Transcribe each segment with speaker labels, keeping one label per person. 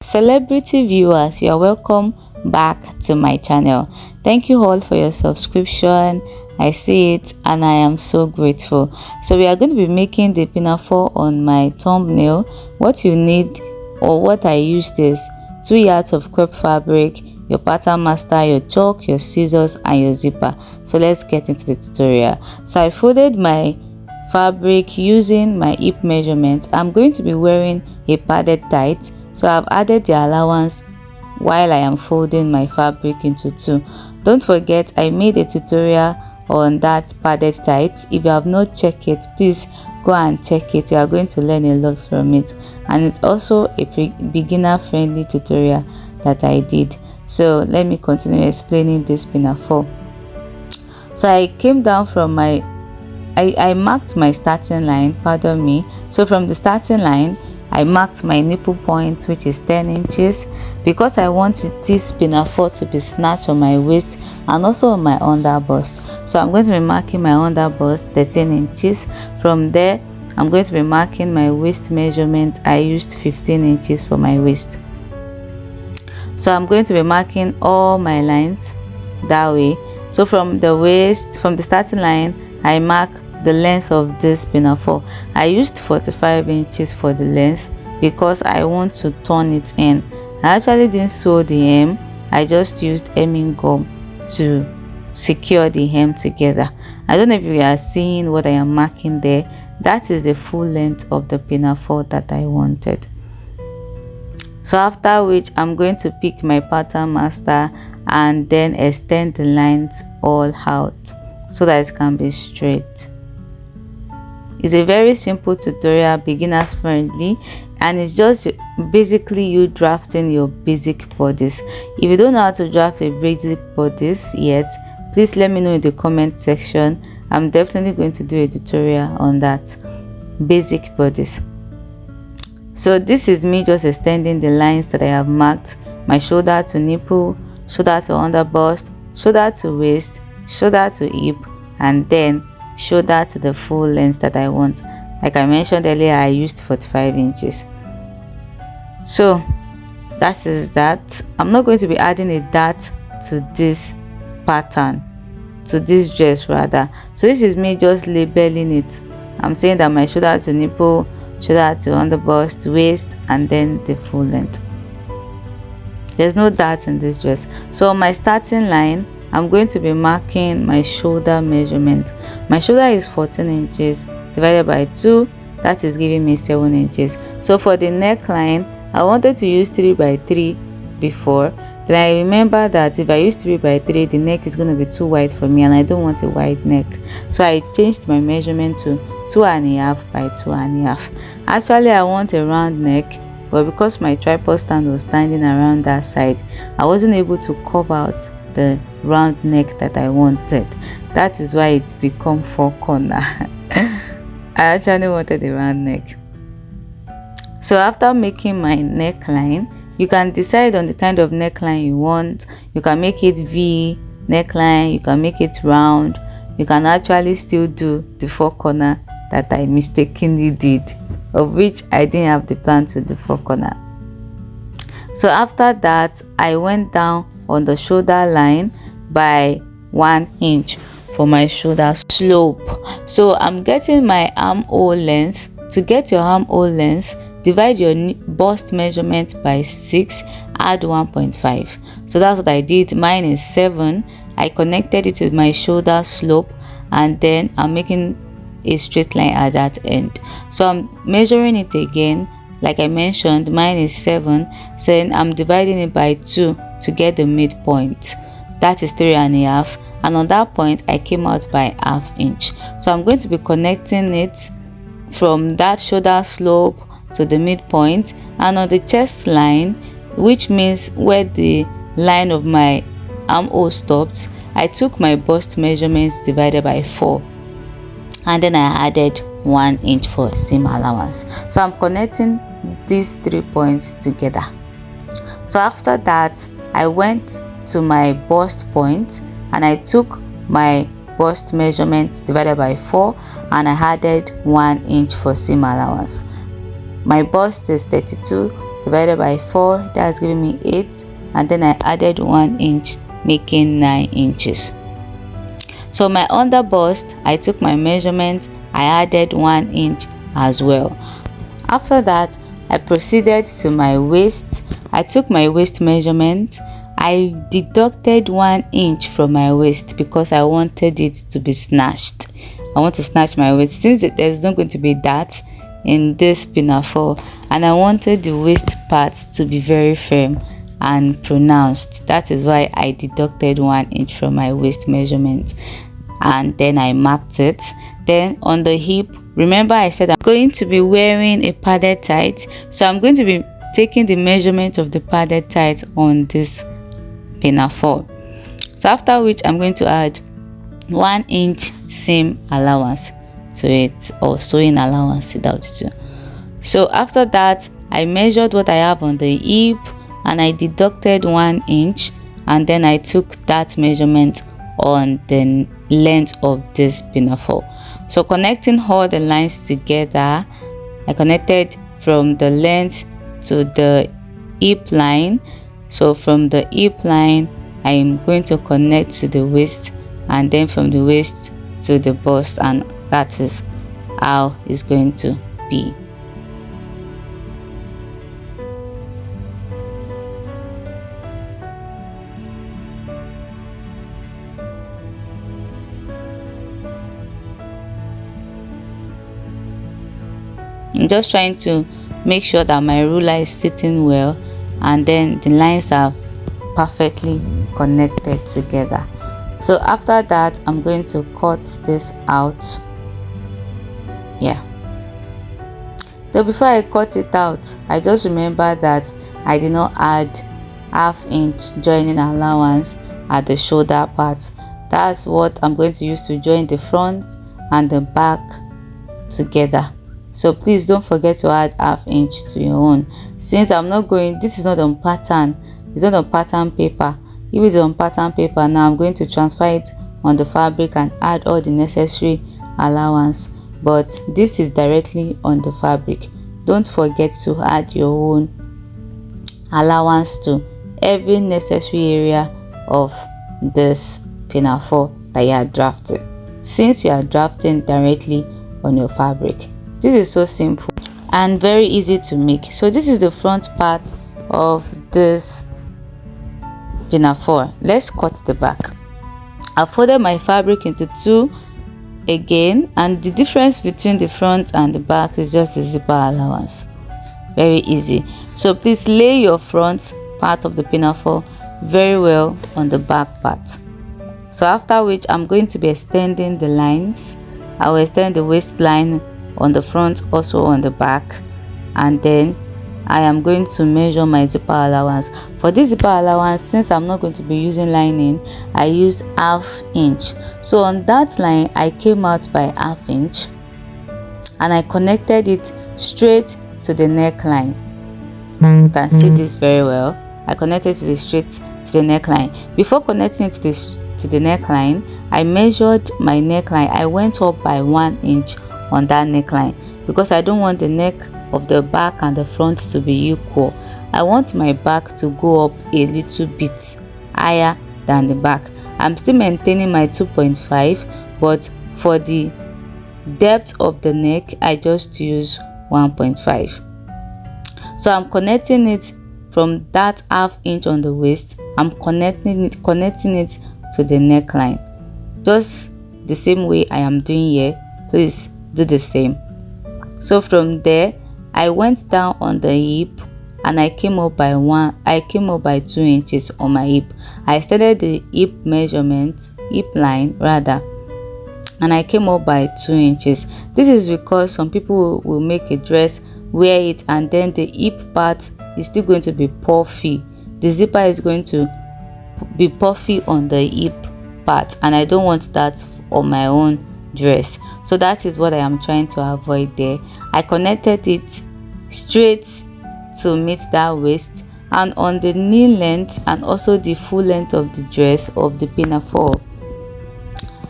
Speaker 1: Celebrity viewers, you're welcome back to my channel. Thank you all for your subscription. I see it and I am so grateful. So we are going to be making the pinafore on my thumbnail. What you need, or what I used, is 2 yards of crepe fabric, your pattern master, your chalk, your scissors and your zipper. So let's get into the tutorial. So I folded my fabric using my hip measurement. I'm going to be wearing a padded tight, so I've added the allowance while I am folding my fabric into two. Don't forget, I made a tutorial on that padded tights. If you have not checked it, please go and check it. You are going to learn a lot from it, and it's also a beginner friendly tutorial that I did. So let me continue explaining this pinafore. So I came down from my I marked my starting line, pardon me. So from the starting line, I marked my nipple point, which is 10 inches, because I want this pinafore to be snatched on my waist and also on my under bust. So I'm going to be marking my under bust 13 inches. From there, I'm going to be marking my waist measurement. I used 15 inches for my waist. So I'm going to be marking all my lines that way. So from the waist, from the starting line, I mark the length of this pinafore. I used 45 inches for the length because I want to turn it in. I actually didn't sew the hem. I just used hemming gum to secure the hem together. I don't know if you are seeing what I am marking there. That is the full length of the pinafore that I wanted. So after which, I'm going to pick my pattern master and then extend the lines all out so that it can be straight. It's a very simple tutorial, beginners friendly, and it's just basically you drafting your basic bodice. If you don't know how to draft a basic bodice yet, please let me know in the comment section. I'm definitely going to do a tutorial on that basic bodice. So this is me just extending the lines that I have marked: my shoulder to nipple, shoulder to under bust, shoulder to waist, shoulder to hip, and then shoulder to the full length that I want. Like I mentioned earlier, I used 45 inches. So that is that. I'm not going to be adding a dart to this pattern, to this dress rather. So this is me just labeling it. I'm saying that my shoulder to nipple, shoulder to under bust, waist, and then the full length. There's no dart in this dress. So on my starting line, I'm going to be marking my shoulder measurement. My shoulder is 14 inches divided by 2, that is giving me 7 inches. So for the neckline, I wanted to use 3 by 3 before. Then I remember that if I use 3 by 3, the neck is going to be too wide for me and I don't want a wide neck. So I changed my measurement to 2.5 by 2.5. Actually, I want a round neck, but because my tripod stand was standing around that side, I wasn't able to curve out the round neck that I wanted. That is why it's become 4 corner. I actually wanted a round neck. So after making my neckline, you can decide on the kind of neckline you want. You can make it V neckline, you can make it round, you can actually still do the 4 corner that I mistakenly did, of which I didn't have the plan to do 4 corner. So after that, I went down on the shoulder line by 1 inch for my shoulder slope. So I'm getting my armhole length. To get your armhole length, divide your bust measurement by 6, add 1.5. So that's what I did. Mine is 7. I connected it to my shoulder slope, and then I'm making a straight line at that end. So I'm measuring it again. Like I mentioned, mine is 7, so then I'm dividing it by 2 to get the midpoint. That is 3.5, and on that point I came out by ½ inch. So I'm going to be connecting it from that shoulder slope to the midpoint, and on the chest line, which means where the line of my armhole stopped, I took my bust measurements divided by 4, and then I added 1 inch for seam allowance. So I'm connecting these 3 points together. So after that, I went to my bust point and I took my bust measurement divided by 4 and I added 1 inch for seam allowance. My bust is 32 divided by 4, that's giving me 8, and then I added 1 inch, making 9 inches. So my under bust, I took my measurement, I added 1 inch as well. After that, I proceeded to my waist. I took my waist measurement. I deducted 1 inch from my waist because I wanted it to be snatched. I want to snatch my waist since there's not going to be that in this pinafore, and I wanted the waist part to be very firm and pronounced. That is why I deducted 1 inch from my waist measurement, and then I marked it. Then on the hip, remember I said I'm going to be wearing a padded tight, so I'm going to be taking the measurement of the padded tight on this pinafore. So after which I'm going to add 1 inch seam allowance to it, or sewing allowance without it too. So after that, I measured what I have on the hip and I deducted 1 inch, and then I took that measurement on the length of this pinafore. So connecting all the lines together, I connected from the length to the hip line. So from the hip line, I am going to connect to the waist, and then from the waist to the bust, and that is how it's going to be. I'm just trying to make sure that my ruler is sitting well, and then the lines are perfectly connected together. So after that, I'm going to cut this out. Yeah. So before I cut it out, I just remember that I did not add ½ inch joining allowance at the shoulder part. That's what I'm going to use to join the front and the back together. So please don't forget to add ½ inch to your own. Since I'm not going, this is not on pattern, it's not on pattern paper. If it's on pattern paper, now I'm going to transfer it on the fabric and add all the necessary allowance, but this is directly on the fabric. Don't forget to add your own allowance to every necessary area of this pinafore that you are drafting, since you are drafting directly on your fabric. This is so simple and very easy to make. So this is the front part of this pinafore. Let's cut the back. I folded my fabric into 2 again, and the difference between the front and the back is just a zipper allowance. Very easy. So please lay your front part of the pinafore very well on the back part. So after which I'm going to be extending the lines. I will extend the waistline on the front, also on the back, and then I am going to measure my zipper allowance. For this zipper allowance, since I'm not going to be using lining, I use ½ inch. So on that line, I came out by ½ inch and I connected it straight to the neckline. You can see this very well. I connected it straight to the neckline. Before connecting it to the neckline, I measured my neckline. I went up by 1 inch on that neckline because I don't want the neck of the back and the front to be equal. I want my back to go up a little bit higher than the back. I'm still maintaining my 2.5, but for the depth of the neck, I just use 1.5. So I'm connecting it from that ½ inch on the waist. I'm connecting it to the neckline, just the same way I am doing here. Please do the same. So from there, I went down on the hip and I came up by 2 inches on my hip. I started the hip measurement, hip line rather, and I came up by 2 inches. This is because some people will make a dress, wear it, and then the hip part is still going to be puffy. The zipper is going to be puffy on the hip part, and I don't want that on my own dress. So that is what I am trying to avoid there. I connected it straight to meet that waist, and on the knee length and also the full length of the dress of the pinafore,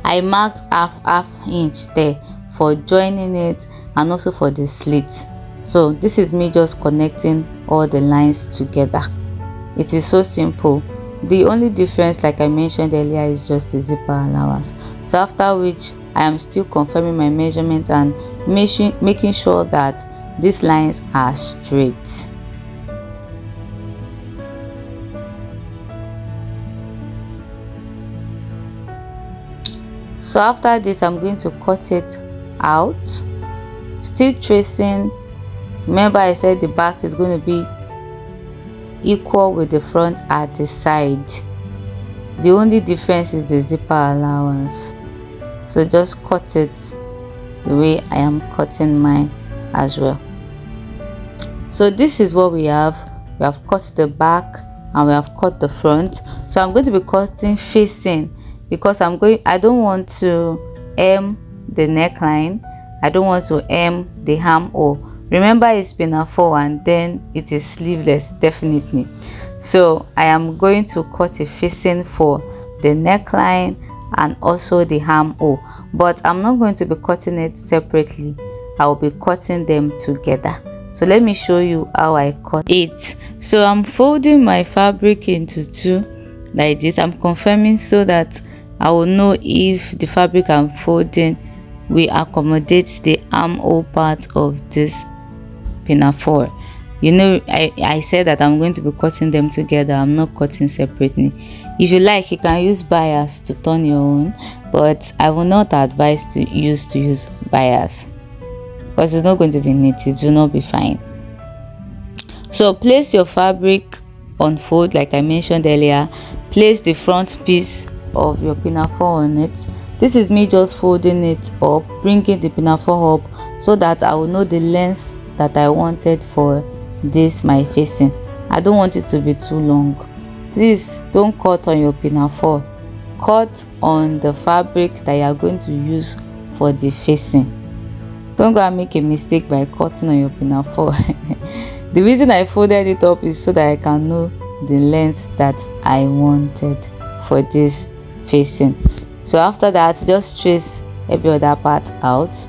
Speaker 1: I marked ½ inch there for joining it and also for the slits. So this is me just connecting all the lines together. It is so simple. The only difference, like I mentioned earlier, is just the zipper allowance. So after which I am still confirming my measurement and making sure that these lines are straight. So after this, I'm going to cut it out, still tracing. Remember I said the back is going to be equal with the front at the side. The only difference is the zipper allowance. So just cut it the way I am cutting mine as well. So this is what we have. We have cut the back and we have cut the front. So I'm going to be cutting facing, because I don't want to hem the neckline. I don't want to hem the armhole. Remember, it's pinafore and then it is sleeveless, definitely. So I am going to cut a facing for the neckline and also the armhole, but I'm not going to be cutting it separately. I will be cutting them together. So let me show you how I cut it. So I'm folding my fabric into two like this. I'm confirming so that I will know if the fabric I'm folding will accommodate the armhole part of this pinafore. You know, I said that I'm going to be cutting them together. I'm not cutting separately. If you like, you can use bias to turn your own, but I will not advise to use bias, because it's not going to be neat. It will not be fine. So place your fabric on fold like I mentioned earlier. Place the front piece of your pinafore on it. This is me just folding it up, bringing the pinafore up so that I will know the length that I wanted for this my facing. I don't want it to be too long. Please don't cut on your pinafore. Cut on the fabric that you are going to use for the facing. Don't go and make a mistake by cutting on your pinafore. The reason I folded it up is so that I can know the length that I wanted for this facing. So after that, just trace every other part out.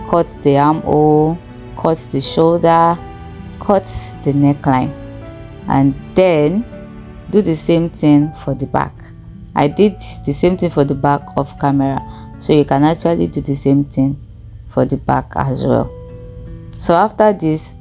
Speaker 1: Cut the armhole, cut the shoulder, cut the neckline, and then do the same thing for the back. I did the same thing for the back off camera, so you can actually do the same thing for the back as well. So after this,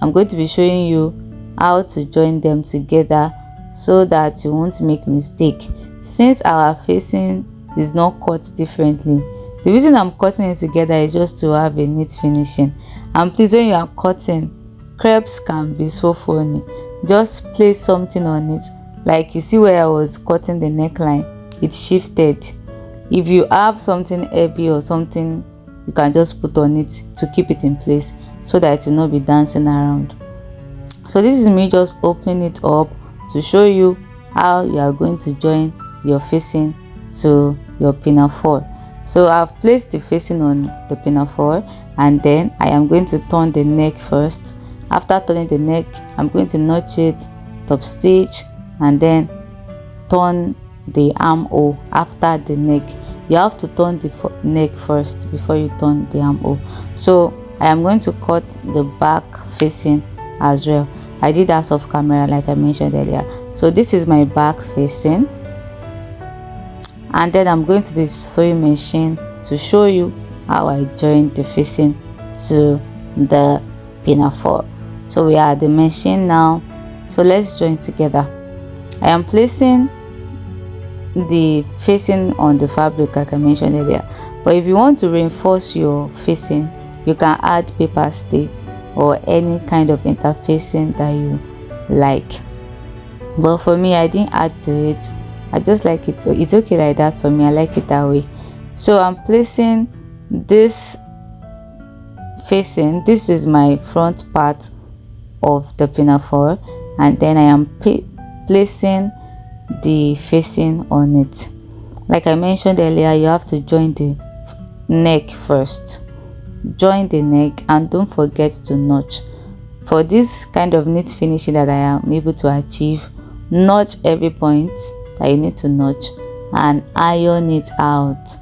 Speaker 1: I'm going to be showing you how to join them together so that you won't make mistake. Since our facing is not cut differently, the reason I'm cutting it together is just to have a neat finishing. And please, when you are cutting, crepes can be so funny. Just place something on it, like you see where I was cutting the neckline, it shifted. If you have something heavy or something, you can just put on it to keep it in place so that it will not be dancing around. So this is me just opening it up to show you how you are going to join your facing to your pinafore. So I've placed the facing on the pinafore, and then I am going to turn the neck first. After turning the neck, I'm going to notch it, top stitch, and then turn the armhole after the neck. You have to turn the neck first before you turn the armhole. So I am going to cut the back facing as well. I did that off camera like I mentioned earlier. So this is my back facing, and then I'm going to the sewing machine to show you how I joined the facing to the pinafore. So we are at the machine now, so let's join together. I am placing the facing on the fabric like I mentioned earlier, but if you want to reinforce your facing, you can add paper stay or any kind of interfacing that you like. But for me, I didn't add to it. I just like it. It's okay like that for me. I like it that way. So I'm placing this facing. This is my front part of the pinafore, and then I am placing the facing on it. Like I mentioned earlier, you have to join the neck first. Join the neck and don't forget to notch. For this kind of neat finishing that I am able to achieve, notch every point that you need to notch and iron it out.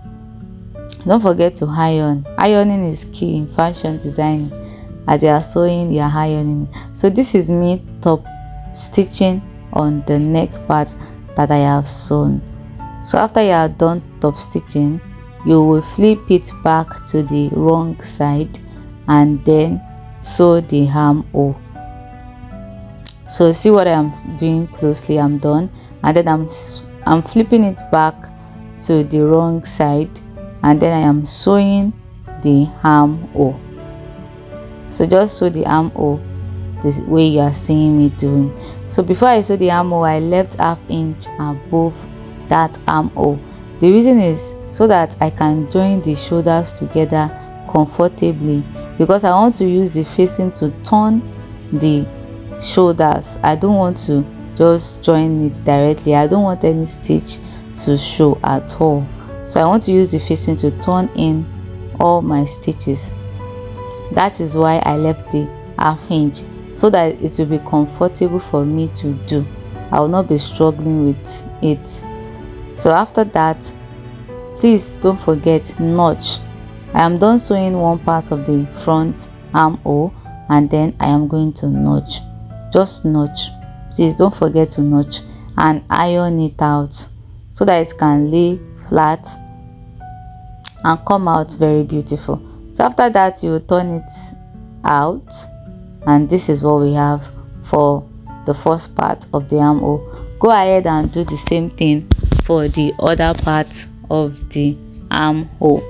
Speaker 1: Don't forget to iron. Ironing is key in fashion design. As you are sewing, you are ironing. So this is me top stitching on the neck part that I have sewn. So after you are done top stitching, you will flip it back to the wrong side and then sew the armhole. So see what I'm doing closely. I'm done, and then I'm flipping it back to the wrong side, and then I am sewing the armhole. So just sew the armhole the way you are seeing me doing. So before I sew the armhole, I left ½ inch above that armhole. The reason is so that I can join the shoulders together comfortably, because I want to use the facing to turn the shoulders. I don't want to just join it directly. I don't want any stitch to show at all. So I want to use the facing to turn in all my stitches. That is why I left the ½ inch, so that it will be comfortable for me to do. I will not be struggling with it. So after that, please don't forget notch. I am done sewing one part of the front armhole, and then I am going to notch. Just notch. Please don't forget to notch and iron it out so that it can lay flat and come out very beautiful. So after that, you will turn it out, and this is what we have for the first part of the armhole. Go ahead and do the same thing for the other part of the armhole.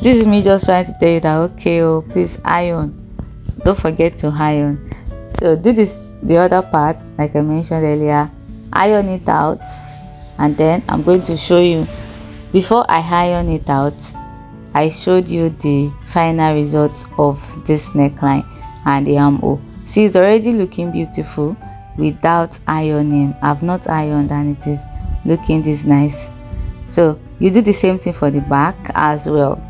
Speaker 1: This is me just trying to tell you that, okay, oh, please iron. Don't forget to iron. So do this, the other part, like I mentioned earlier, iron it out, and then I'm going to show you. Before I iron it out, I showed you the final results of this neckline and the armhole. See, it's already looking beautiful without ironing. I've not ironed and it is looking this nice. So you do the same thing for the back as well.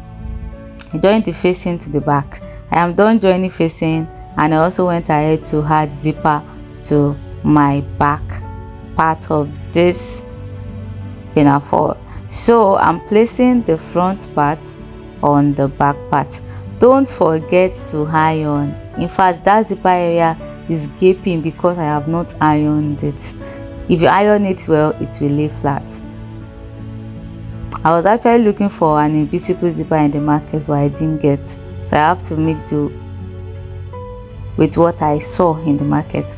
Speaker 1: Join the facing to the back. I am done joining facing, and I also went ahead to add zipper to my back part of this pinafore. So I'm placing the front part on the back part. Don't forget to iron. In fact, that zipper area is gaping because I have not ironed it. If you iron it well, it will lay flat. I was actually looking for an invisible zipper in the market, but I didn't get, so I have to make do with what I saw in the market.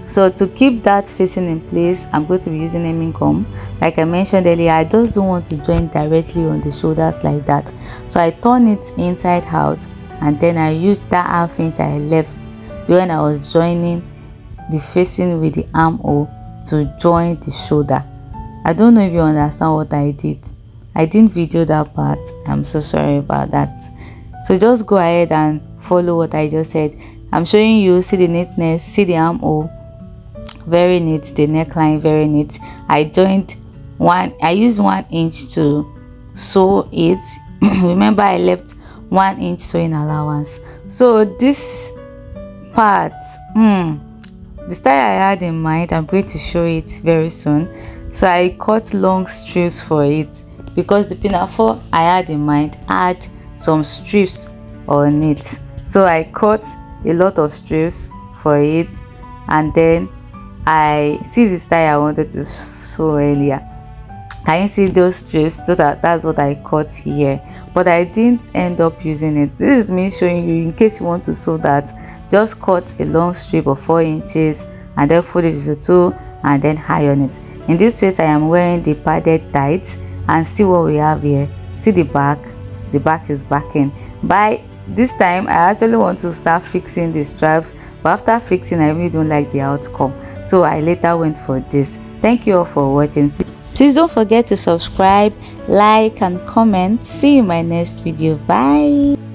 Speaker 1: So to keep that facing in place, I'm going to be using hemming comb. Like I mentioned earlier, I just don't want to join directly on the shoulders like that, so I turn it inside out, and then I used that ½ inch I left when I was joining the facing with the armhole to join the shoulder. I don't know if you understand what I did. I didn't video that part. I'm so sorry about that. So just go ahead and follow what I just said. I'm showing you, see the neatness, see the armhole, very neat, the neckline very neat. I used 1 inch to sew it. Remember, I left 1 inch sewing allowance. So this part, the style I had in mind, I'm going to show it very soon. So I cut long strips for it because the pinafore I had in mind had some strips on it. So I cut a lot of strips for it, and then I see the style I wanted to sew earlier. Can you see those strips? That's what I cut here, but I didn't end up using it. This is me showing you in case you want to sew that. Just cut a long strip of 4 inches and then fold it into 2 and then iron it. In this case, I am wearing the padded tights, and see what we have here. See the back is backing. By this time, I actually want to start fixing the straps, but after fixing, I really don't like the outcome, so I later went for this. Thank you all for watching. Please don't forget to subscribe, like and comment. See you in my next video. Bye.